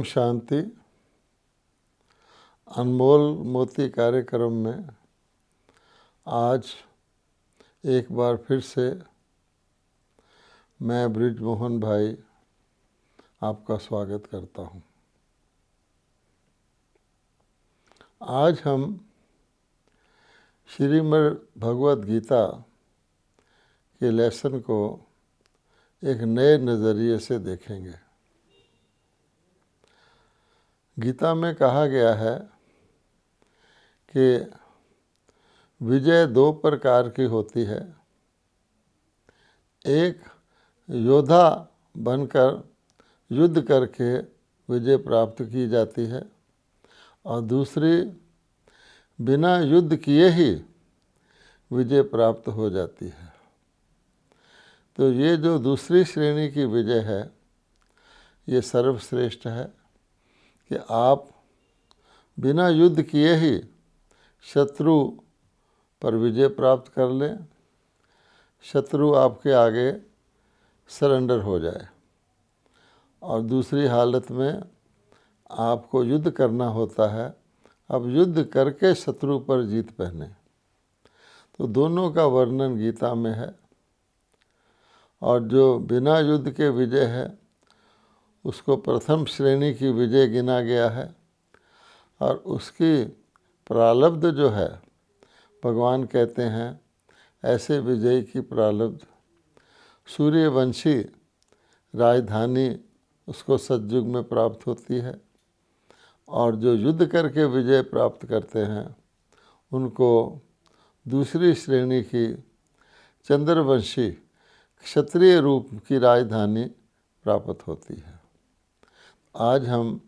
शांति। अनमोल मोती कार्यक्रम में आज एक बार फिर से मैं ब्रिजमोहन भाई आपका स्वागत करता हूं। आज हम श्रीमद् भगवद गीता के लेसन को एक नए नज़रिए से देखेंगे। गीता में कहा गया है कि विजय दो प्रकार की होती है। एक योद्धा बनकर युद्ध करके विजय प्राप्त की जाती है और दूसरी बिना युद्ध किए ही विजय प्राप्त हो जाती है। तो ये जो दूसरी श्रेणी की विजय है ये सर्वश्रेष्ठ है कि आप बिना युद्ध किए ही शत्रु पर विजय प्राप्त कर लें, शत्रु आपके आगे सरेंडर हो जाए। और दूसरी हालत में आपको युद्ध करना होता है, अब युद्ध करके शत्रु पर जीत पहने। तो दोनों का वर्णन गीता में है। और जो बिना युद्ध के विजय है उसको प्रथम श्रेणी की विजय गिना गया है और उसकी प्रारब्ध जो है भगवान कहते हैं ऐसे विजय की प्रारब्ध सूर्यवंशी राजधानी उसको सतयुग में प्राप्त होती है और जो युद्ध करके विजय प्राप्त करते हैं उनको दूसरी श्रेणी की चंद्रवंशी क्षत्रिय रूप की राजधानी प्राप्त होती है। आज हम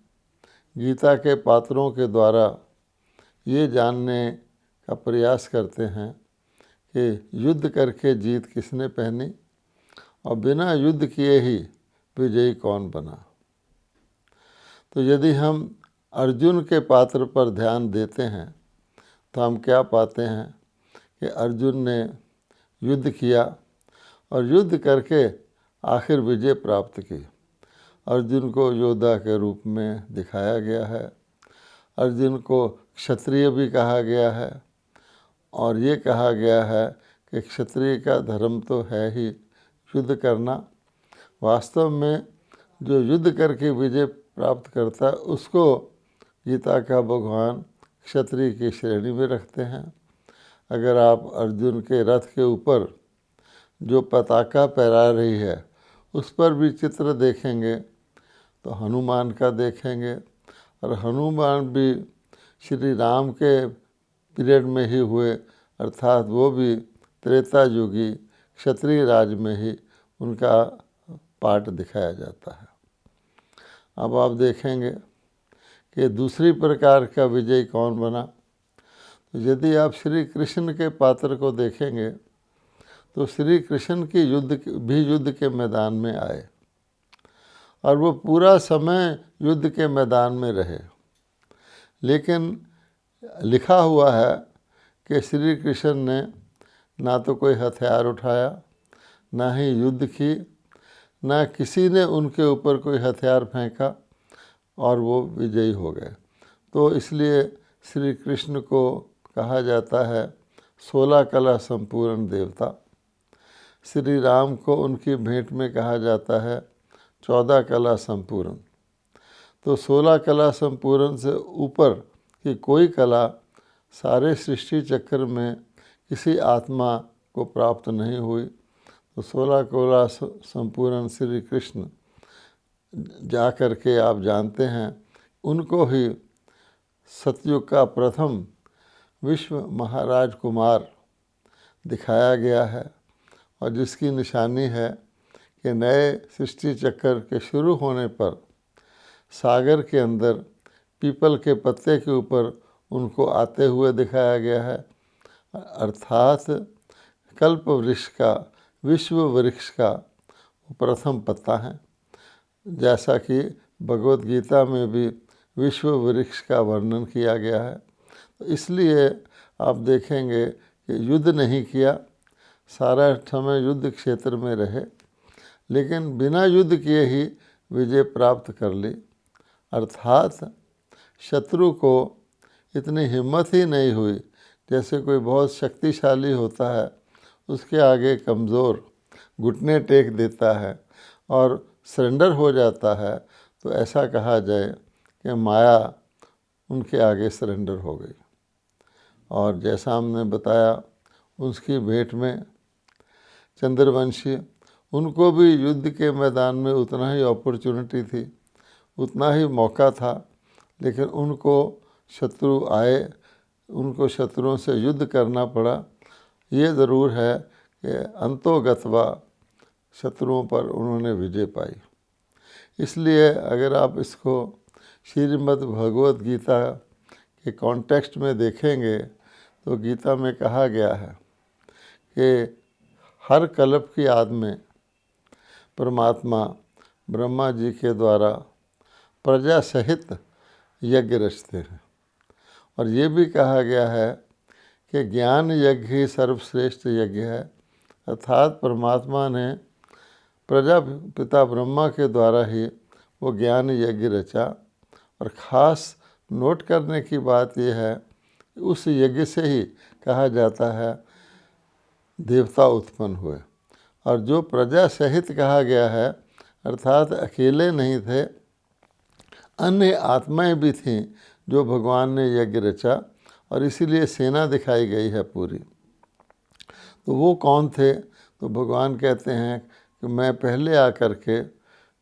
गीता के पात्रों के द्वारा ये जानने का प्रयास करते हैं कि युद्ध करके जीत किसने पहनी और बिना युद्ध किए ही विजयी कौन बना। तो यदि हम अर्जुन के पात्र पर ध्यान देते हैं तो हम क्या पाते हैं कि अर्जुन ने युद्ध किया और युद्ध करके आखिर विजय प्राप्त की। अर्जुन को योद्धा के रूप में दिखाया गया है, अर्जुन को क्षत्रिय भी कहा गया है और ये कहा गया है कि क्षत्रिय का धर्म तो है ही युद्ध करना। वास्तव में जो युद्ध करके विजय प्राप्त करता है उसको गीता का भगवान क्षत्रिय की श्रेणी में रखते हैं। अगर आप अर्जुन के रथ के ऊपर जो पताका फहरा रही है उस पर भी चित्र देखेंगे तो हनुमान का देखेंगे और हनुमान भी श्री राम के पीरियड में ही हुए, अर्थात वो भी त्रेता युगी क्षत्रिय राज में ही उनका पाठ दिखाया जाता है। अब आप देखेंगे कि दूसरी प्रकार का विजय कौन बना। तो यदि आप श्री कृष्ण के पात्र को देखेंगे तो श्री कृष्ण की युद्ध के मैदान में आए और वो पूरा समय युद्ध के मैदान में रहे। लेकिन लिखा हुआ है कि श्री कृष्ण ने ना तो कोई हथियार उठाया, ना ही युद्ध की, ना किसी ने उनके ऊपर कोई हथियार फेंका और वो विजयी हो गए। तो इसलिए श्री कृष्ण को कहा जाता है 16 कला संपूर्ण देवता। श्री राम को उनकी भेंट में कहा जाता है 14 कला संपूर्ण। तो 16 कला संपूर्ण से ऊपर की कोई कला सारे सृष्टि चक्र में किसी आत्मा को प्राप्त नहीं हुई। तो 16 कला संपूर्ण श्री कृष्ण जा कर के आप जानते हैं उनको ही सतयुग का प्रथम विश्व महाराज कुमार दिखाया गया है और जिसकी निशानी है कि नए सृष्टि चक्र के शुरू होने पर सागर के अंदर पीपल के पत्ते के ऊपर उनको आते हुए दिखाया गया है। अर्थात कल्प वृक्ष का, विश्व वृक्ष का प्रथम पत्ता है। जैसा कि भगवद गीता में भी विश्व वृक्ष का वर्णन किया गया है। तो इसलिए आप देखेंगे कि युद्ध नहीं किया, सारा समय युद्ध क्षेत्र में रहे, लेकिन बिना युद्ध किए ही विजय प्राप्त कर ली। अर्थात शत्रु को इतनी हिम्मत ही नहीं हुई, जैसे कोई बहुत शक्तिशाली होता है उसके आगे कमज़ोर घुटने टेक देता है और सरेंडर हो जाता है, तो ऐसा कहा जाए कि माया उनके आगे सरेंडर हो गई। और जैसा हमने बताया उसकी भेंट में चंद्रवंशी, उनको भी युद्ध के मैदान में उतना ही अपॉर्चुनिटी थी, उतना ही मौका था, लेकिन उनको शत्रु आए, उनको शत्रुओं से युद्ध करना पड़ा। ये ज़रूर है कि अंतोगत्वा शत्रुओं पर उन्होंने विजय पाई। इसलिए अगर आप इसको श्रीमद् भगवत गीता के कॉन्टेक्स्ट में देखेंगे तो गीता में कहा गया है कि हर कल्प की आदि में परमात्मा ब्रह्मा जी के द्वारा प्रजा सहित यज्ञ रचते हैं। और ये भी कहा गया है कि ज्ञान यज्ञ ही सर्वश्रेष्ठ यज्ञ है, अर्थात परमात्मा ने प्रजा पिता ब्रह्मा के द्वारा ही वो ज्ञान यज्ञ रचा। और ख़ास नोट करने की बात यह है कि उस यज्ञ से ही कहा जाता है देवता उत्पन्न हुए। और जो प्रजा सहित कहा गया है, अर्थात अकेले नहीं थे, अन्य आत्माएं भी थीं जो भगवान ने यज्ञ रचा, और इसीलिए सेना दिखाई गई है पूरी। तो वो कौन थे? तो भगवान कहते हैं कि मैं पहले आकर के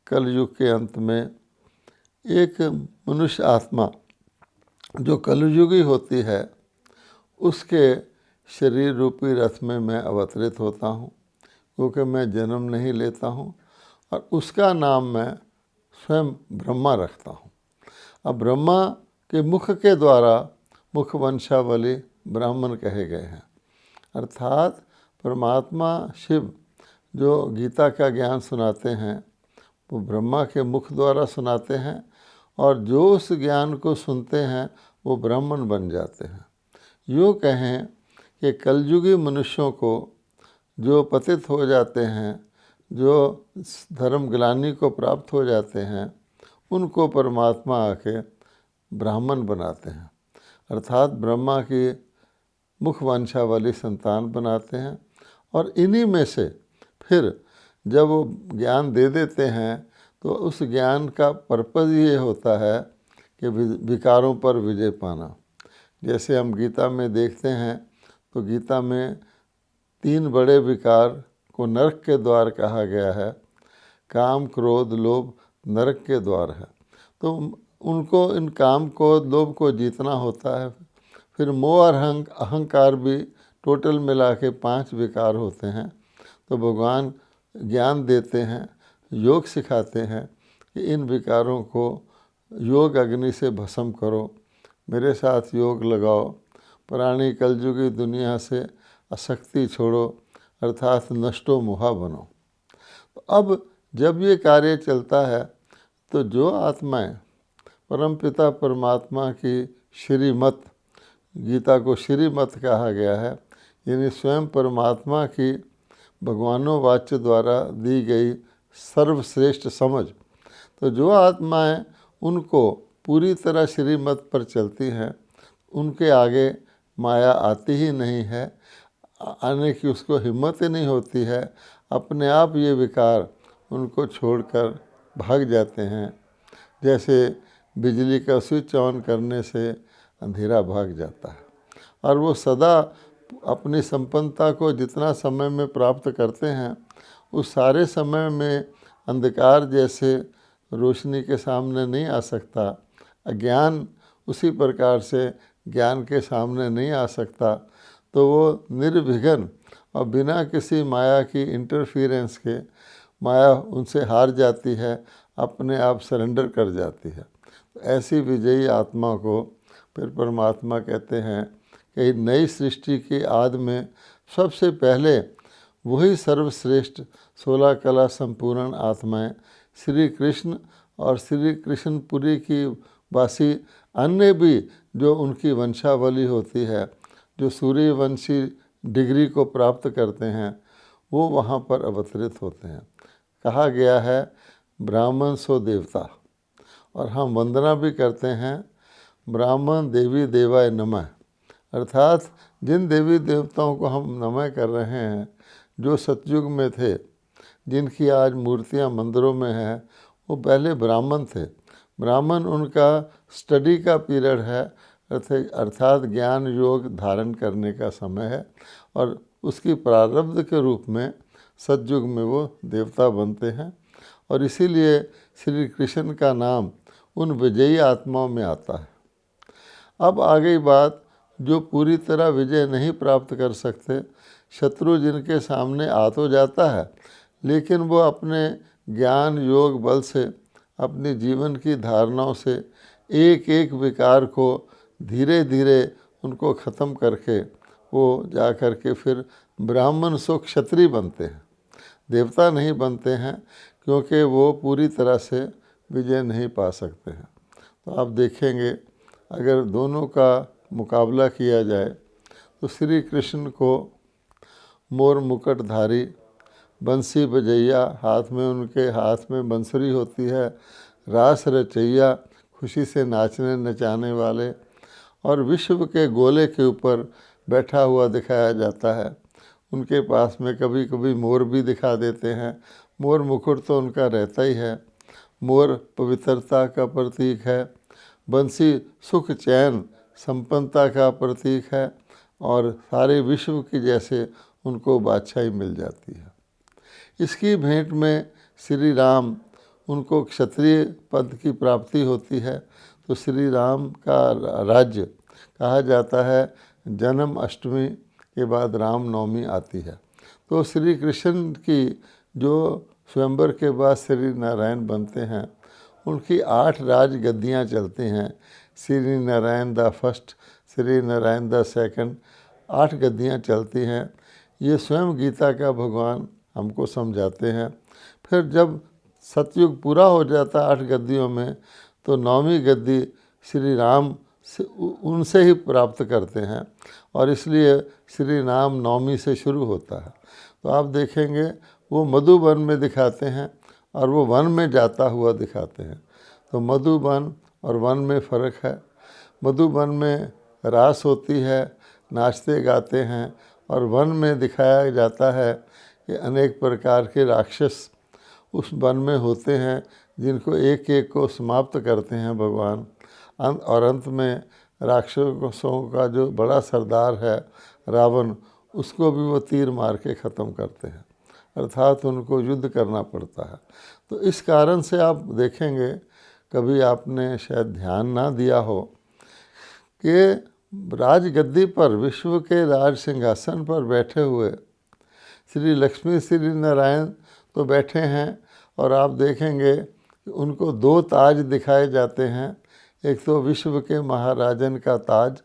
कलयुग के अंत में एक मनुष्य आत्मा जो कलयुगी होती है उसके शरीर रूपी रथ में मैं अवतरित होता हूँ, क्योंकि मैं जन्म नहीं लेता हूँ, और उसका नाम मैं स्वयं ब्रह्मा रखता हूँ। अब ब्रह्मा के मुख के द्वारा मुख वंशावली ब्राह्मण कहे गए हैं, अर्थात परमात्मा शिव जो गीता का ज्ञान सुनाते हैं वो ब्रह्मा के मुख द्वारा सुनाते हैं, और जो उस ज्ञान को सुनते हैं वो ब्राह्मण बन जाते हैं। यूँ कहें कि कलयुगी मनुष्यों को जो पतित हो जाते हैं, जो धर्म ग्लानि को प्राप्त हो जाते हैं, उनको परमात्मा आके ब्राह्मण बनाते हैं, अर्थात ब्रह्मा की मुख वंशा वाली संतान बनाते हैं। और इन्हीं में से फिर जब वो ज्ञान दे देते हैं तो उस ज्ञान का पर्पज़ ये होता है कि विकारों पर विजय पाना। जैसे हम गीता में देखते हैं तो गीता में 3 बड़े विकार को नरक के द्वार कहा गया है। काम, क्रोध, लोभ नरक के द्वार है। तो उनको इन काम को, लोभ को जीतना होता है। फिर मोह और अहंकार भी टोटल मिला के 5 विकार होते हैं। तो भगवान ज्ञान देते हैं, योग सिखाते हैं कि इन विकारों को योग अग्नि से भस्म करो, मेरे साथ योग लगाओ, पुरानी कलयुगी दुनिया से आसक्ति छोड़ो, अर्थात नष्टो मोहा बनो। तो अब जब ये कार्य चलता है तो जो आत्माएं परमपिता परमात्मा की श्रीमत, गीता को श्रीमत कहा गया है, यानी स्वयं परमात्मा की भगवानों-वाच्य द्वारा दी गई सर्वश्रेष्ठ समझ, तो जो आत्माएं उनको पूरी तरह श्रीमत पर चलती हैं, उनके आगे माया आती ही नहीं है, आने की उसको हिम्मत ही नहीं होती है। अपने आप ये विकार उनको छोड़कर भाग जाते हैं, जैसे बिजली का स्विच ऑन करने से अंधेरा भाग जाता है। और वो सदा अपनी संपन्नता को जितना समय में प्राप्त करते हैं, उस सारे समय में अंधकार जैसे रोशनी के सामने नहीं आ सकता, अज्ञान उसी प्रकार से ज्ञान के सामने नहीं आ सकता। तो वो निर्विघ्न और बिना किसी माया की इंटरफियरेंस के माया उनसे हार जाती है, अपने आप सरेंडर कर जाती है। तो ऐसी विजयी आत्मा को फिर परमात्मा कहते हैं कि नई सृष्टि की आदि में सबसे पहले वही सर्वश्रेष्ठ 16 कला संपूर्ण आत्माएं श्री कृष्ण और श्री कृष्णपुरी की वासी अन्य भी जो उनकी वंशावली होती है, जो सूर्यवंशी डिग्री को प्राप्त करते हैं, वो वहाँ पर अवतरित होते हैं। कहा गया है ब्राह्मण सो देवता। और हम वंदना भी करते हैं ब्राह्मण देवी देवाय नमः, अर्थात जिन देवी देवताओं को हम नमः कर रहे हैं जो सतयुग में थे, जिनकी आज मूर्तियां मंदिरों में हैं, वो पहले ब्राह्मण थे। ब्राह्मण उनका स्टडी का पीरियड है, अर्थात ज्ञान योग धारण करने का समय है, और उसकी प्रारब्ध के रूप में सतयुग में वो देवता बनते हैं। और इसीलिए श्री कृष्ण का नाम उन विजयी आत्माओं में आता है। अब आ गई बात, जो पूरी तरह विजय नहीं प्राप्त कर सकते, शत्रु जिनके सामने आ तो जाता है, लेकिन वो अपने ज्ञान योग बल से, अपनी जीवन की धारणाओं से एक एक विकार को धीरे धीरे उनको ख़त्म करके वो जा कर के फिर ब्राह्मण सो क्षत्रिय बनते हैं, देवता नहीं बनते हैं, क्योंकि वो पूरी तरह से विजय नहीं पा सकते हैं। तो आप देखेंगे अगर दोनों का मुकाबला किया जाए तो श्री कृष्ण को मोर मुकुटधारी, बंसी बजैया, हाथ में उनके हाथ में बंसुरी होती है, रास रचैया, खुशी से नाचने नचाने वाले, और विश्व के गोले के ऊपर बैठा हुआ दिखाया जाता है। उनके पास में कभी कभी मोर भी दिखा देते हैं। मोर मुकुट तो उनका रहता ही है। मोर पवित्रता का प्रतीक है, बंसी सुख चैन संपन्नता का प्रतीक है, और सारे विश्व की जैसे उनको बादशाही मिल जाती है। इसकी भेंट में श्री राम, उनको क्षत्रिय पद की प्राप्ति होती है। तो श्री राम का राज्य कहा जाता है जन्म अष्टमी के बाद राम नवमी आती है। तो श्री कृष्ण की जो स्वयंवर के बाद श्री नारायण बनते हैं, उनकी 8 राज गद्दियाँ चलती हैं। Shri Narayan the first, Shri Narayan the second, 8 गद्दियाँ चलती हैं। ये स्वयं गीता का भगवान हमको समझाते हैं। फिर जब सतयुग पूरा हो जाता 8 गद्दियों में, तो 9वीं गद्दी श्री राम से उनसे ही प्राप्त करते हैं, और इसलिए श्री राम नवमी से शुरू होता है। तो आप देखेंगे वो मधुबन में दिखाते हैं और वो वन में जाता हुआ दिखाते हैं। तो मधुबन और वन में फ़र्क है। मधुबन में रास होती है, नाचते गाते हैं, और वन में दिखाया जाता है कि अनेक प्रकार के राक्षस उस वन में होते हैं, जिनको एक एक को समाप्त करते हैं भगवान। और अंत में राक्षसों का जो बड़ा सरदार है रावण, उसको भी वो तीर मार के ख़त्म करते हैं, अर्थात उनको युद्ध करना पड़ता है। तो इस कारण से आप देखेंगे, कभी आपने शायद ध्यान ना दिया हो कि राजगद्दी पर, विश्व के राज सिंहासन पर बैठे हुए श्री लक्ष्मी श्री नारायण तो बैठे हैं, और आप देखेंगे कि उनको 2 ताज दिखाए जाते हैं। एक तो विश्व के महाराजन का ताज,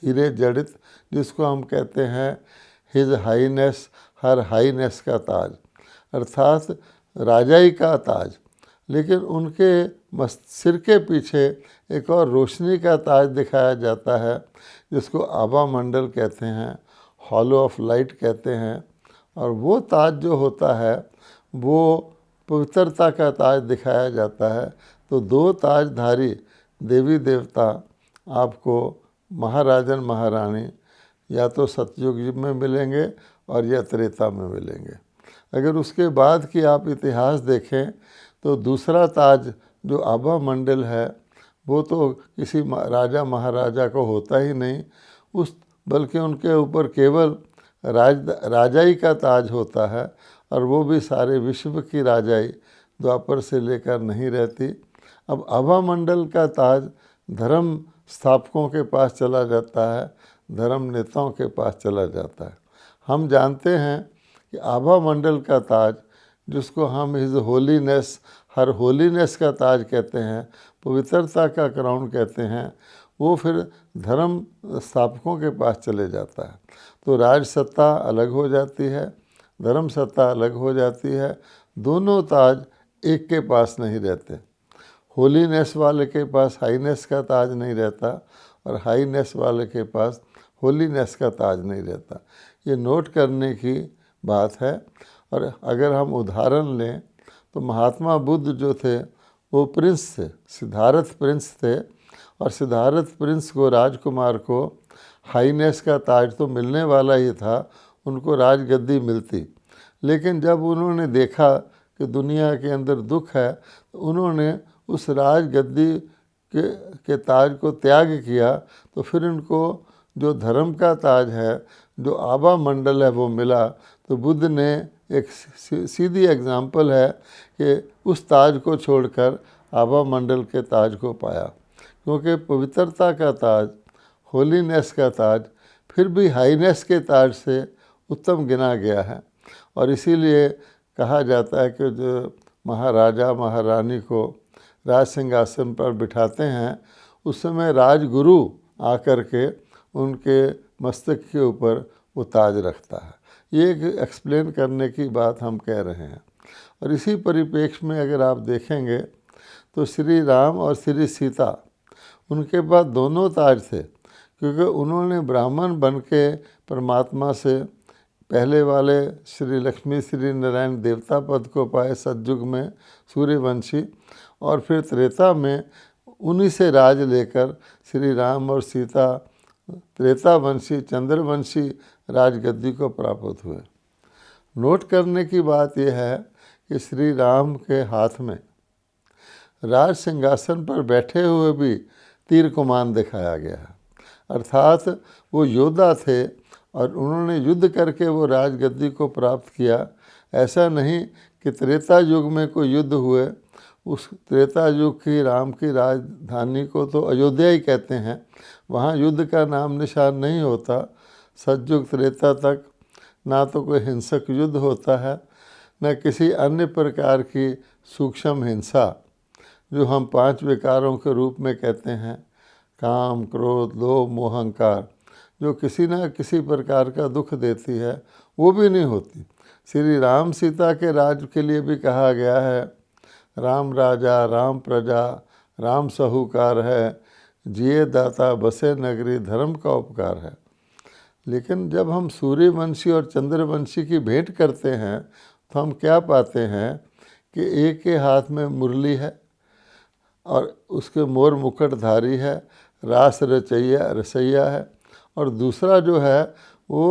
हीरे जड़ित, जिसको हम कहते हैं हिज हाईनेस, हर हाईनेस का ताज, अर्थात राजाई का ताज। लेकिन उनके सिर के पीछे एक और रोशनी का ताज दिखाया जाता है, जिसको आभा मंडल कहते हैं, हॉलो ऑफ लाइट कहते हैं। और वो ताज जो होता है वो पवित्रता का ताज दिखाया जाता है। तो 2 ताजधारी देवी देवता आपको महाराजन महारानी या तो सतयुग में मिलेंगे और या त्रेता में मिलेंगे। अगर उसके बाद की आप इतिहास देखें तो दूसरा ताज जो आभा मंडल है, वो तो किसी राजा महाराजा को होता ही नहीं, बल्कि उनके ऊपर केवल राजाई का ताज होता है, और वो भी सारे विश्व की राजाई द्वापर से लेकर नहीं रहती। अब आभा मंडल का ताज धर्म स्थापकों के पास चला जाता है, धर्म नेताओं के पास चला जाता है। हम जानते हैं कि आभा मंडल का ताज, जिसको हम हिज होलीनेस, हर होलीनेस का ताज कहते हैं, पवित्रता का क्राउन कहते हैं, वो फिर धर्म स्थापकों के पास चले जाता है। तो राज सत्ता अलग हो जाती है, धर्म सत्ता अलग हो जाती है। दोनों ताज एक के पास नहीं रहते। होलीनेस वाले के पास हाईनेस का ताज नहीं रहता, और हाईनेस वाले के पास होलीनेस का ताज नहीं रहता। ये नोट करने की बात है। और अगर हम उदाहरण लें तो महात्मा बुद्ध जो थे, वो प्रिंस थे, सिद्धार्थ प्रिंस थे, और सिद्धार्थ प्रिंस को, राजकुमार को हाईनेस का ताज तो मिलने वाला ही था, उनको राजगद्दी मिलती। लेकिन जब उन्होंने देखा कि दुनिया के अंदर दुख है, तो उन्होंने उस राजगद्दी के ताज को त्याग किया। तो फिर उनको जो धर्म का ताज है, जो आभा मंडल है, वो मिला। तो बुद्ध ने एक सीधी एग्जाम्पल है कि उस ताज को छोड़कर आभा मंडल के ताज को पाया, क्योंकि पवित्रता का ताज, होलीनेस का ताज फिर भी हाईनेस के ताज से उत्तम गिना गया है। और इसीलिए कहा जाता है कि जो महाराजा महारानी को राज सिंहासन पर बिठाते हैं, उस समय राजगुरु आकर के उनके मस्तक के ऊपर वो ताज रखता है। ये एक एक्सप्लेन करने की बात हम कह रहे हैं। और इसी परिप्रेक्ष्य में अगर आप देखेंगे तो श्री राम और श्री सीता, उनके पास दोनों ताज थे, क्योंकि उन्होंने ब्राह्मण बन के परमात्मा से पहले वाले श्री लक्ष्मी श्री नारायण देवता पद को पाए सतयुग में सूर्यवंशी, और फिर त्रेता में उन्हीं से राज लेकर श्री राम और सीता त्रेतावंशी चंद्रवंशी राजगद्दी को प्राप्त हुए। नोट करने की बात यह है कि श्री राम के हाथ में राज सिंहासन पर बैठे हुए भी तीर कमान दिखाया गया है, अर्थात वो योद्धा थे और उन्होंने युद्ध करके वो राजगद्दी को प्राप्त किया। ऐसा नहीं कि त्रेता युग में कोई युद्ध हुए, उस त्रेता युग की राम की राजधानी को तो अयोध्या ही कहते हैं, वहाँ युद्ध का नाम निशान नहीं होता। सतयुग त्रेता तक ना तो कोई हिंसक युद्ध होता है, न किसी अन्य प्रकार की सूक्ष्म हिंसा, जो हम 5 विकारों के रूप में कहते हैं, काम क्रोध लोभ मोह अहंकार, जो किसी न किसी प्रकार का दुख देती है, वो भी नहीं होती। श्री राम सीता के राज के लिए भी कहा गया है, राम राजा राम प्रजा राम साहूकार है, जिए दाता बसे नगरी धर्म का उपकार है। लेकिन जब हम सूर्यवंशी और चंद्रवंशी की भेंट करते हैं तो हम क्या पाते हैं कि एक के हाथ में मुरली है और उसके मोर मुकुटधारी है, रास रसैया है, और दूसरा जो है वो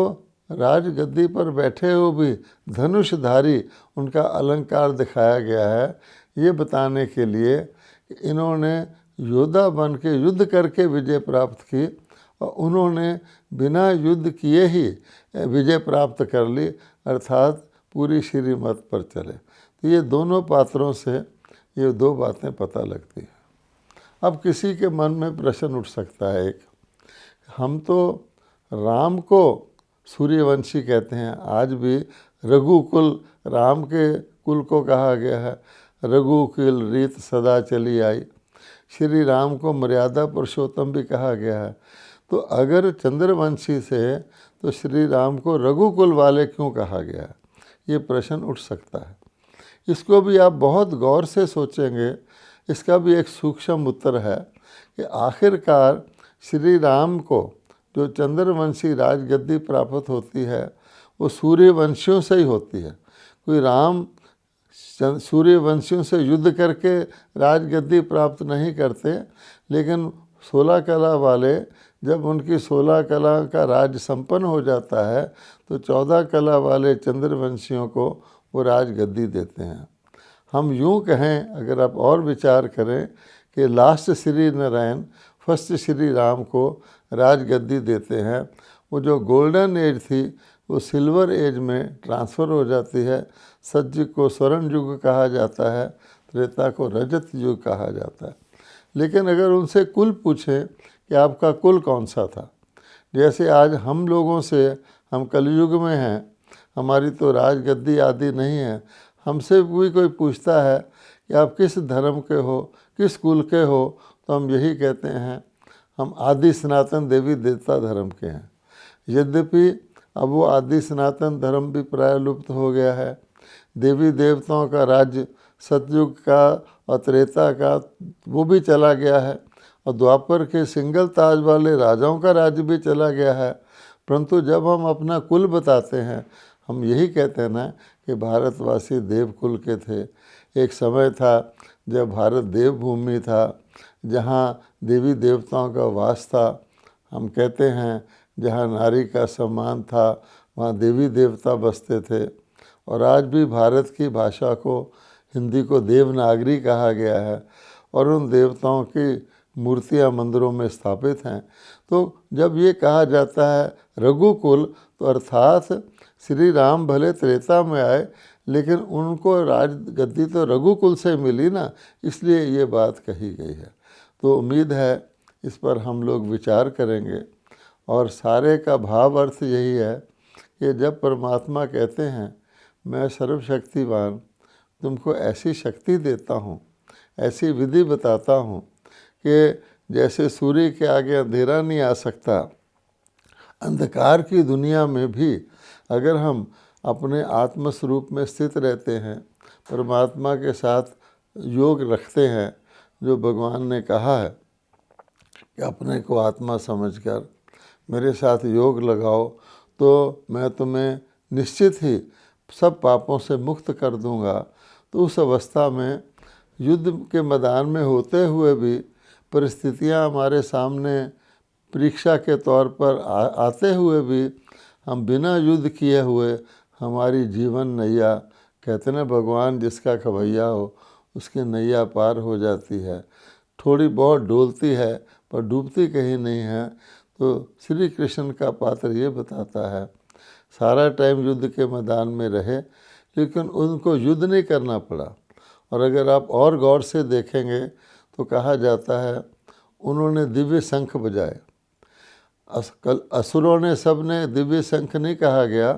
राजगद्दी पर बैठे हुए भी धनुषधारी, उनका अलंकार दिखाया गया है, ये बताने के लिए कि इन्होंने योद्धा बन के युद्ध करके विजय प्राप्त की, और उन्होंने बिना युद्ध किए ही विजय प्राप्त कर ली, अर्थात पूरी श्रीमत पर चले। तो ये दोनों पात्रों से ये 2 बातें पता लगती हैं। अब किसी के मन में प्रश्न उठ सकता है एक, हम तो राम को सूर्यवंशी कहते हैं, आज भी रघुकुल राम के कुल को कहा गया है, रघुकुल रीत सदा चली आई। श्री राम को मर्यादा पुरुषोत्तम भी कहा गया है। तो अगर चंद्रवंशी से, तो श्री राम को रघुकुल वाले क्यों कहा गया है, ये प्रश्न उठ सकता है। इसको भी आप बहुत गौर से सोचेंगे, इसका भी एक सूक्ष्म उत्तर है कि आखिरकार श्री राम को जो चंद्रवंशी राजगद्दी प्राप्त होती है, वो सूर्यवंशियों से ही होती है। कोई राम सूर्यवंशियों से युद्ध करके राजगद्दी प्राप्त नहीं करते, लेकिन 16 कला वाले जब उनकी 16 कला का राज संपन्न हो जाता है, तो 14 कला वाले चंद्रवंशियों को वो राजगद्दी देते हैं। हम यूँ कहें, अगर आप और विचार करें, कि लास्ट श्री नारायण फर्स्ट श्री राम को राजगद्दी देते हैं। वो जो गोल्डन एज थी वो सिल्वर एज में ट्रांसफ़र हो जाती है। सतयुग को स्वर्ण युग कहा जाता है, त्रेता को रजत युग कहा जाता है। लेकिन अगर उनसे कुल पूछें कि आपका कुल कौन सा था, जैसे आज हम लोगों से, हम कलयुग में हैं, हमारी तो राजगद्दी आदि नहीं है, हमसे भी कोई पूछता है कि आप किस धर्म के हो, किस कुल के हो, तो हम यही कहते हैं हम आदि सनातन देवी देवता धर्म के हैं। यद्यपि अब वो आदि सनातन धर्म भी प्राय लुप्त हो गया है। देवी देवताओं का राज्य सतयुग का और त्रेता का वो भी चला गया है, और द्वापर के सिंगल ताज वाले राजाओं का राज्य भी चला गया है। परंतु जब हम अपना कुल बताते हैं, हम यही कहते हैं ना कि भारतवासी देवकुल के थे। एक समय था जब भारत देवभूमि था, जहाँ देवी देवताओं का वास था, हम कहते हैं जहाँ नारी का सम्मान था वहाँ देवी देवता बसते थे। और आज भी भारत की भाषा को, हिंदी को देवनागरी कहा गया है और उन देवताओं की मूर्तियाँ मंदिरों में स्थापित हैं। तो जब ये कहा जाता है रघुकुल, तो अर्थात श्री राम भले त्रेता में आए लेकिन उनको राज गद्दी तो रघुकुल से मिली ना, इसलिए ये बात कही गई है। तो उम्मीद है इस पर हम लोग विचार करेंगे। और सारे का भाव अर्थ यही है कि जब परमात्मा कहते हैं मैं सर्वशक्तिवान तुमको ऐसी शक्ति देता हूँ, ऐसी विधि बताता हूँ कि जैसे सूर्य के आगे अंधेरा नहीं आ सकता, अंधकार की दुनिया में भी अगर हम अपने आत्मस्वरूप में स्थित रहते हैं, परमात्मा के साथ योग रखते हैं, जो भगवान ने कहा है कि अपने को आत्मा समझकर मेरे साथ योग लगाओ तो मैं तुम्हें निश्चित ही सब पापों से मुक्त कर दूंगा। तो उस अवस्था में युद्ध के मैदान में होते हुए भी परिस्थितियां हमारे सामने परीक्षा के तौर पर आते हुए भी हम बिना युद्ध किए हुए हमारी जीवन नैया, कहते ना भगवान जिसका खवैया हो उसकी नैया पार हो जाती है। थोड़ी बहुत डोलती है पर डूबती कहीं नहीं है। तो श्री कृष्ण का पात्र ये बताता है सारा टाइम युद्ध के मैदान में रहे लेकिन उनको युद्ध नहीं करना पड़ा। और अगर आप और गौर से देखेंगे तो कहा जाता है उन्होंने दिव्य शंख बजाए। असुरों ने सब ने दिव्य शंख नहीं कहा गया,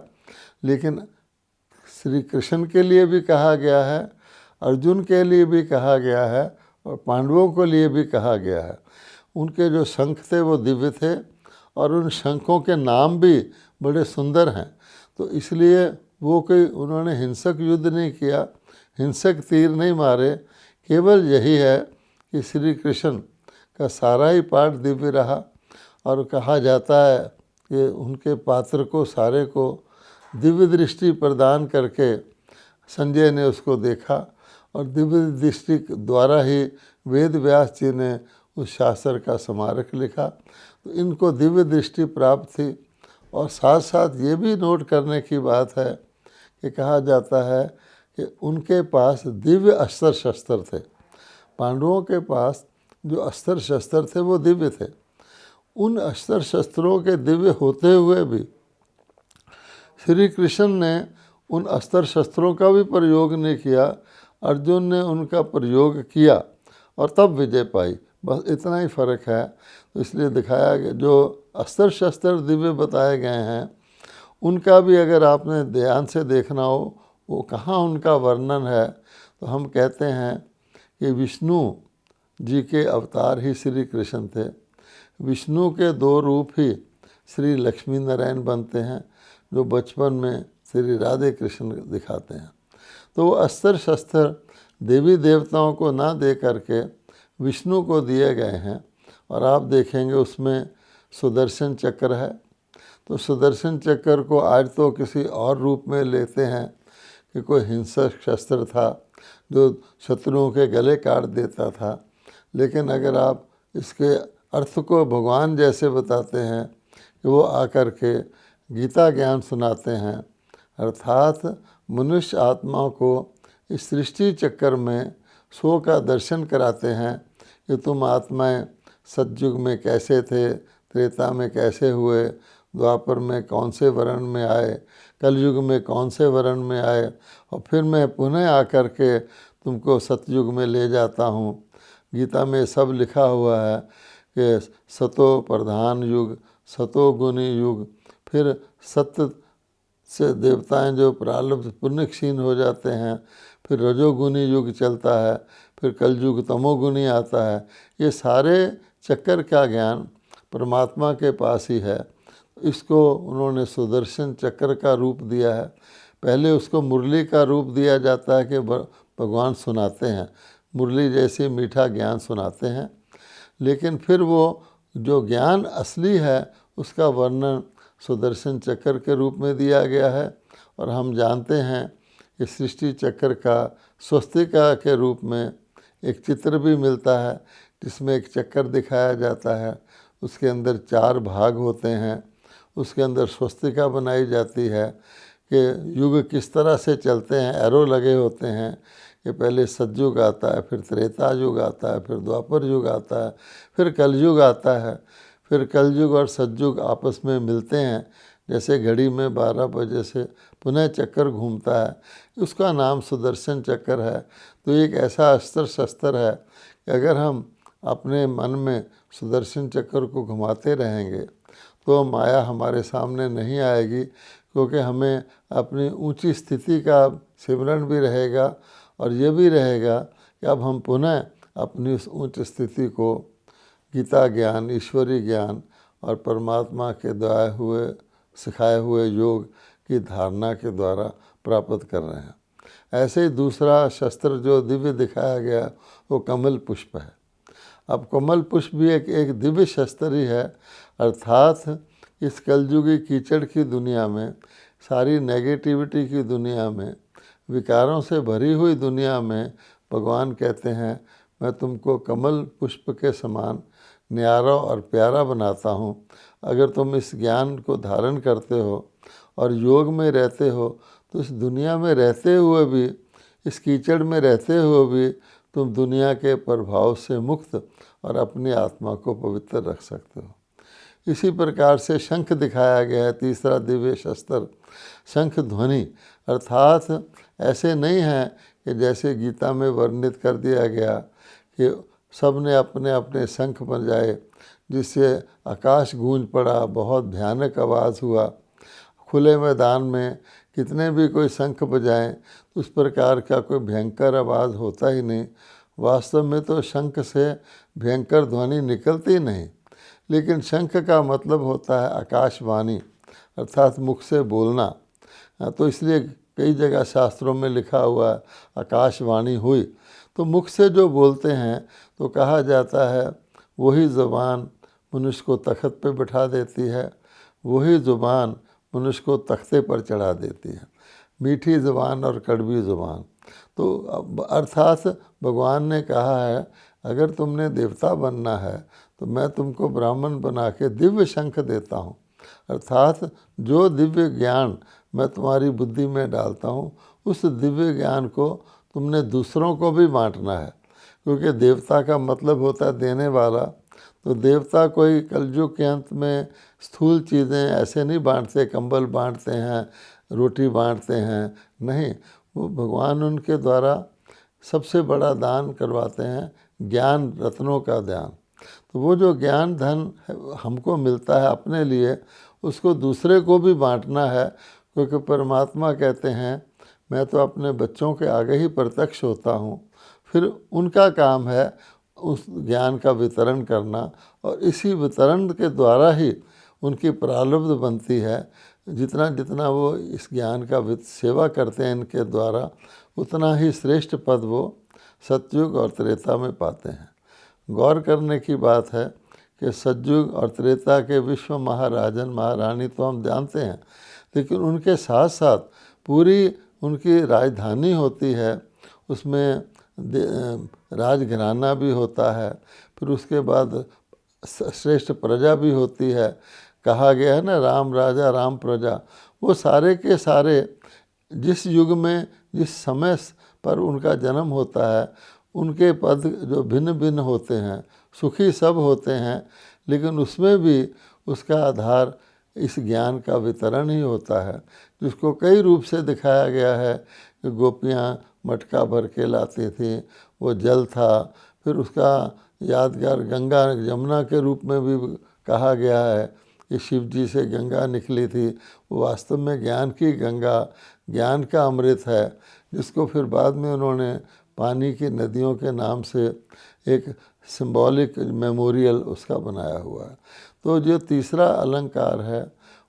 लेकिन श्री कृष्ण के लिए भी कहा गया है, अर्जुन के लिए भी कहा गया है और पांडवों के लिए भी कहा गया है। उनके जो शंख थे वो दिव्य थे और उन शंखों के नाम भी बड़े सुंदर हैं। तो इसलिए वो कोई उन्होंने हिंसक युद्ध नहीं किया, हिंसक तीर नहीं मारे। केवल यही है कि श्री कृष्ण का सारा ही पाठ दिव्य रहा। और कहा जाता है कि उनके पात्र को सारे को दिव्य दृष्टि प्रदान करके संजय ने उसको देखा और दिव्य दृष्टि द्वारा ही वेद व्यास जी ने उस शास्त्र का स्मारक लिखा। तो इनको दिव्य दृष्टि प्राप्त थी। और साथ साथ ये भी नोट करने की बात है कि कहा जाता है कि उनके पास दिव्य अस्त्र शस्त्र थे। पांडवों के पास जो अस्त्र शस्त्र थे वो दिव्य थे। उन अस्त्र शस्त्रों के दिव्य होते हुए भी श्री कृष्ण ने उन अस्त्र शस्त्रों का भी प्रयोग नहीं किया, अर्जुन ने उनका प्रयोग किया और तब विजय पाई। बस इतना ही फर्क है। तो इसलिए दिखाया गया जो अस्त्र शस्त्र दिव्य बताए गए हैं उनका भी अगर आपने ध्यान से देखना हो वो कहाँ उनका वर्णन है, तो हम कहते हैं कि विष्णु जी के अवतार ही श्री कृष्ण थे। विष्णु के दो रूप ही श्री लक्ष्मी नारायण बनते हैं जो बचपन में श्री राधे कृष्ण दिखाते हैं। तो वो अस्त्र शस्त्र देवी देवताओं को ना दे करके विष्णु को दिए गए हैं। और आप देखेंगे उसमें सुदर्शन चक्र है। तो सुदर्शन चक्र को आज तो किसी और रूप में लेते हैं कि कोई हिंसक शस्त्र था जो शत्रुओं के गले काट देता था। लेकिन अगर आप इसके अर्थ को भगवान जैसे बताते हैं कि वो आकर के गीता ज्ञान सुनाते हैं, अर्थात मनुष्य आत्मा को इस सृष्टि चक्कर में सो का दर्शन कराते हैं कि तुम आत्माएं सतयुग में कैसे थे, त्रेता में कैसे हुए, द्वापर में कौन से वर्ण में आए, कलयुग में कौन से वर्ण में आए, और फिर मैं पुनः आकर के तुमको सतयुग में ले जाता हूँ। गीता में सब लिखा हुआ है कि सतो प्रधान युग, सतो गुणी युग, फिर सत्य से देवताएं जो प्रारब्ध पुण्य क्षीण हो जाते हैं, फिर रजोगुणी युग चलता है, फिर कलयुग तमोगुणी आता है। ये सारे चक्कर का ज्ञान परमात्मा के पास ही है। इसको उन्होंने सुदर्शन चक्र का रूप दिया है। पहले उसको मुरली का रूप दिया जाता है कि भगवान सुनाते हैं, मुरली जैसे मीठा ज्ञान सुनाते हैं। लेकिन फिर वो जो ज्ञान असली है उसका वर्णन सुदर्शन चक्र के रूप में दिया गया है। और हम जानते हैं कि सृष्टि चक्र का स्वस्तिका के रूप में एक चित्र भी मिलता है जिसमें एक चक्कर दिखाया जाता है, उसके अंदर 4 भाग होते हैं, उसके अंदर स्वस्तिका बनाई जाती है कि युग किस तरह से चलते हैं, एरो लगे होते हैं कि पहले सतयुग आता है, फिर त्रेता युग आता है, फिर द्वापर युग आता है, फिर कलयुग आता है। फिर कलयुग और सतयुग आपस में मिलते हैं, जैसे घड़ी में 12 बजे से पुनः चक्कर घूमता है, उसका नाम सुदर्शन चक्र है। तो एक ऐसा अस्त्र शस्त्र है कि अगर हम अपने मन में सुदर्शन चक्र को घुमाते रहेंगे तो माया हमारे सामने नहीं आएगी, क्योंकि हमें अपनी ऊंची स्थिति का सिमरण भी रहेगा और ये भी रहेगा कि अब हम पुनः अपनी उस उच्च स्थिति को गीता ज्ञान, ईश्वरीय ज्ञान और परमात्मा के द्वारा हुए सिखाए हुए योग की धारणा के द्वारा प्राप्त कर रहे हैं। ऐसे ही दूसरा शस्त्र जो दिव्य दिखाया गया वो कमल पुष्प है। अब कमल पुष्प भी एक दिव्य शस्त्र ही है, अर्थात इस कलयुगी कीचड़ की दुनिया में, सारी नेगेटिविटी की दुनिया में, विकारों से भरी हुई दुनिया में भगवान कहते हैं मैं तुमको कमल पुष्प के समान न्यारा और प्यारा बनाता हूँ। अगर तुम इस ज्ञान को धारण करते हो और योग में रहते हो तो इस दुनिया में रहते हुए भी, इस कीचड़ में रहते हुए भी तुम दुनिया के प्रभाव से मुक्त और अपनी आत्मा को पवित्र रख सकते हो। इसी प्रकार से शंख दिखाया गया है, तीसरा दिव्य शस्त्र शंख ध्वनि, अर्थात ऐसे नहीं है कि जैसे गीता में वर्णित कर दिया गया कि सब ने अपने अपने शंख बजाए जिससे आकाश गूंज पड़ा, बहुत भयानक आवाज़ हुआ। खुले मैदान में कितने भी कोई शंख बजाएं उस प्रकार का कोई भयंकर आवाज़ होता ही नहीं। वास्तव में तो शंख से भयंकर ध्वनि निकलती नहीं, लेकिन शंख का मतलब होता है आकाशवाणी, अर्थात मुख से बोलना। तो इसलिए कई जगह शास्त्रों में लिखा हुआ है आकाशवाणी हुई। तो मुख से जो बोलते हैं तो कहा जाता है वही ज़ुबान मनुष्य को तख्त पे बिठा देती है, वही ज़ुबान मनुष्य को तख्ते पर चढ़ा देती है। मीठी ज़ुबान और कड़वी ज़ुबान। तो अर्थात भगवान ने कहा है अगर तुमने देवता बनना है तो मैं तुमको ब्राह्मण बना के दिव्य शंख देता हूँ, अर्थात जो दिव्य ज्ञान मैं तुम्हारी बुद्धि में डालता हूँ उस दिव्य ज्ञान को तुमने दूसरों को भी बांटना है, क्योंकि देवता का मतलब होता है देने वाला। तो देवता कोई कलयुग के अंत में स्थूल चीज़ें ऐसे नहीं बांटते, कंबल बांटते हैं, रोटी बांटते हैं, नहीं, वो भगवान उनके द्वारा सबसे बड़ा दान करवाते हैं, ज्ञान रत्नों का दान। तो वो जो ज्ञान धन हमको मिलता है अपने लिए, उसको दूसरे को भी बांटना है, क्योंकि परमात्मा कहते हैं मैं तो अपने बच्चों के आगे ही प्रत्यक्ष होता हूँ, फिर उनका काम है उस ज्ञान का वितरण करना, और इसी वितरण के द्वारा ही उनकी प्रारब्ध बनती है। जितना जितना वो इस ज्ञान का सेवा करते हैं इनके द्वारा, उतना ही श्रेष्ठ पद वो सतयुग और त्रेता में पाते हैं। गौर करने की बात है कि सतयुग और त्रेता के विश्व महाराजन महारानी तो हम जानते हैं, लेकिन उनके साथ साथ पूरी उनकी राजधानी होती है, उसमें राजघराना भी होता है, फिर उसके बाद श्रेष्ठ प्रजा भी होती है। कहा गया है ना राम राजा राम प्रजा। वो सारे के सारे जिस युग में जिस समय पर उनका जन्म होता है उनके पद जो भिन्न भिन्न होते हैं, सुखी सब होते हैं, लेकिन उसमें भी उसका आधार इस ज्ञान का वितरण ही होता है, जिसको कई रूप से दिखाया गया है कि गोपियाँ मटका भर के लाती थी, वो जल था, फिर उसका यादगार गंगा यमुना के रूप में भी कहा गया है कि शिव जी से गंगा निकली थी। वो वास्तव में ज्ञान की गंगा, ज्ञान का अमृत है, जिसको फिर बाद में उन्होंने पानी की नदियों के नाम से एक सिंबॉलिक मेमोरियल उसका बनाया हुआ है। तो जो तीसरा अलंकार है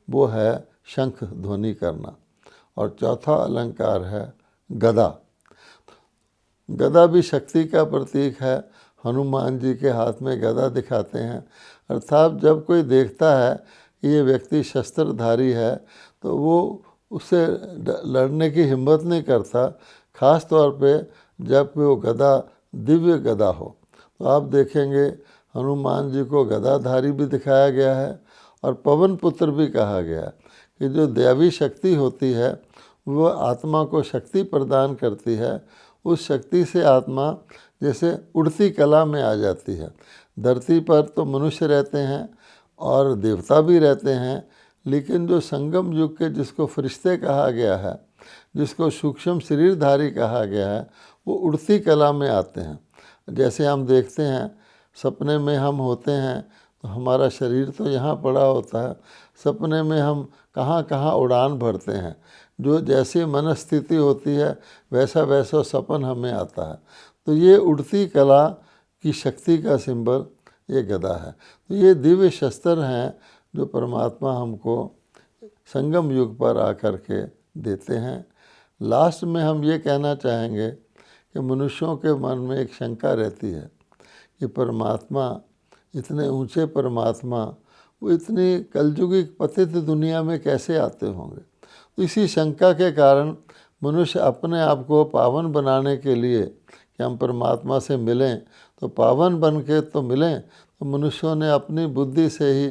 वो है शंख ध्वनि करना, और चौथा अलंकार है गदा। गदा भी शक्ति का प्रतीक है। हनुमान जी के हाथ में गदा दिखाते हैं, अर्थात जब कोई देखता है कि ये व्यक्ति शस्त्रधारी है तो वो उससे लड़ने की हिम्मत नहीं करता, ख़ास तौर पे जब वो गदा दिव्य गदा हो। तो आप देखेंगे हनुमान जी को गदाधारी भी दिखाया गया है और पवन पुत्र भी कहा गया है कि जो दैवी शक्ति होती है वो आत्मा को शक्ति प्रदान करती है। उस शक्ति से आत्मा जैसे उड़ती कला में आ जाती है। धरती पर तो मनुष्य रहते हैं और देवता भी रहते हैं, लेकिन जो संगम युग के जिसको फरिश्ते कहा गया है, जिसको सूक्ष्म शरीरधारी कहा गया है, वो उड़ती कला में आते हैं। जैसे हम देखते हैं सपने में हम होते हैं तो हमारा शरीर तो यहाँ पड़ा होता है, सपने में हम कहाँ कहाँ उड़ान भरते हैं। जो जैसी मनस्थिति होती है वैसा वैसा सपन हमें आता है। तो ये उड़ती कला की शक्ति का सिंबल ये गदा है। तो ये दिव्य शस्त्र हैं जो परमात्मा हमको संगम युग पर आकर के देते हैं। लास्ट में हम ये कहना चाहेंगे कि मनुष्यों के मन में एक शंका रहती है कि परमात्मा, इतने ऊंचे परमात्मा, वो इतनी कलयुगी पतित दुनिया में कैसे आते होंगे। तो इसी शंका के कारण मनुष्य अपने आप को पावन बनाने के लिए कि हम परमात्मा से मिलें, तो पावन बन के तो मिलें, तो मनुष्यों ने अपनी बुद्धि से ही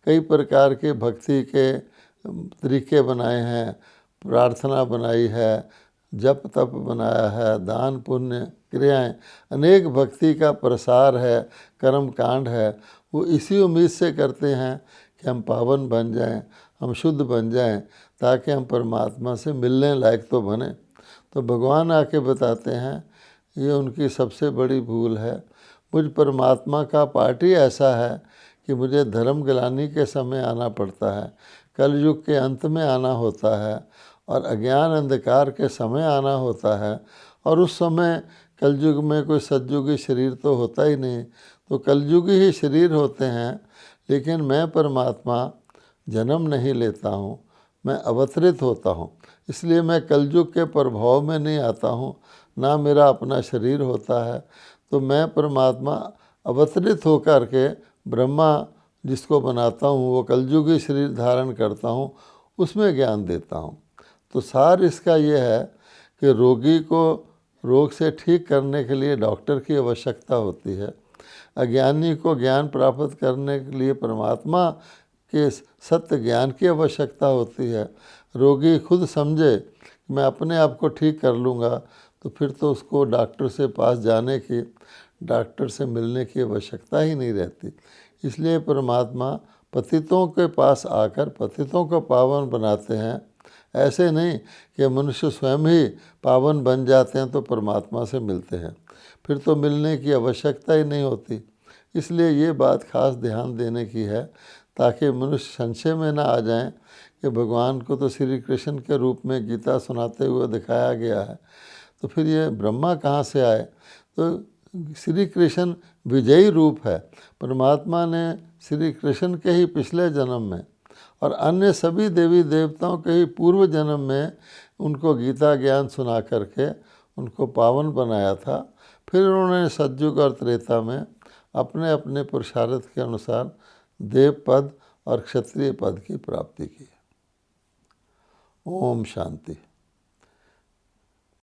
कई प्रकार के भक्ति के तरीके बनाए हैं, प्रार्थना बनाई है, जप तप बनाया है, दान पुण्य क्रियाएं, अनेक भक्ति का प्रसार है, कर्म कांड है। वो इसी उम्मीद से करते हैं कि हम पावन बन जाएं, हम शुद्ध बन जाएं, ताकि हम परमात्मा से मिलने लायक तो बने। तो भगवान आके बताते हैं ये उनकी सबसे बड़ी भूल है। मुझ परमात्मा का पार्ट ही ऐसा है कि मुझे धर्म गिलानी के समय आना पड़ता है, कलयुग के अंत में आना होता है और अज्ञान अंधकार के समय आना होता है। और उस समय कलयुग में कोई सतयुगी शरीर तो होता ही नहीं, तो कलयुगी ही शरीर होते हैं। लेकिन मैं परमात्मा जन्म नहीं लेता हूँ, मैं अवतरित होता हूँ, इसलिए मैं कलयुग के प्रभाव में नहीं आता हूँ, ना मेरा अपना शरीर होता है। तो मैं परमात्मा अवतरित होकर के ब्रह्मा जिसको बनाता हूँ वो कलयुगी शरीर धारण करता हूँ, उसमें ज्ञान देता हूँ। तो सार इसका ये है कि रोगी को रोग से ठीक करने के लिए डॉक्टर की आवश्यकता होती है, अज्ञानी को ज्ञान प्राप्त करने के लिए परमात्मा के सत्य ज्ञान की आवश्यकता होती है। रोगी खुद समझे कि मैं अपने आप को ठीक कर लूँगा, तो फिर तो उसको डॉक्टर से पास जाने की, डॉक्टर से मिलने की आवश्यकता ही नहीं रहती। इसलिए परमात्मा पतितों के पास आकर पतितों को पावन बनाते हैं। ऐसे नहीं कि मनुष्य स्वयं ही पावन बन जाते हैं तो परमात्मा से मिलते हैं, फिर तो मिलने की आवश्यकता ही नहीं होती। इसलिए ये बात खास ध्यान देने की है, ताकि मनुष्य संशय में ना आ जाएं कि भगवान को तो श्री कृष्ण के रूप में गीता सुनाते हुए दिखाया गया है, तो फिर ये ब्रह्मा कहाँ से आए। तो श्री कृष्ण विजयी रूप है। परमात्मा ने श्री कृष्ण के ही पिछले जन्म में और अन्य सभी देवी देवताओं के ही पूर्व जन्म में उनको गीता ज्ञान सुना करके उनको पावन बनाया था। फिर उन्होंने सतयुग और त्रेता में अपने अपने पुरुषार्थ के अनुसार देव पद और क्षत्रिय पद की प्राप्ति की। ओम शांति।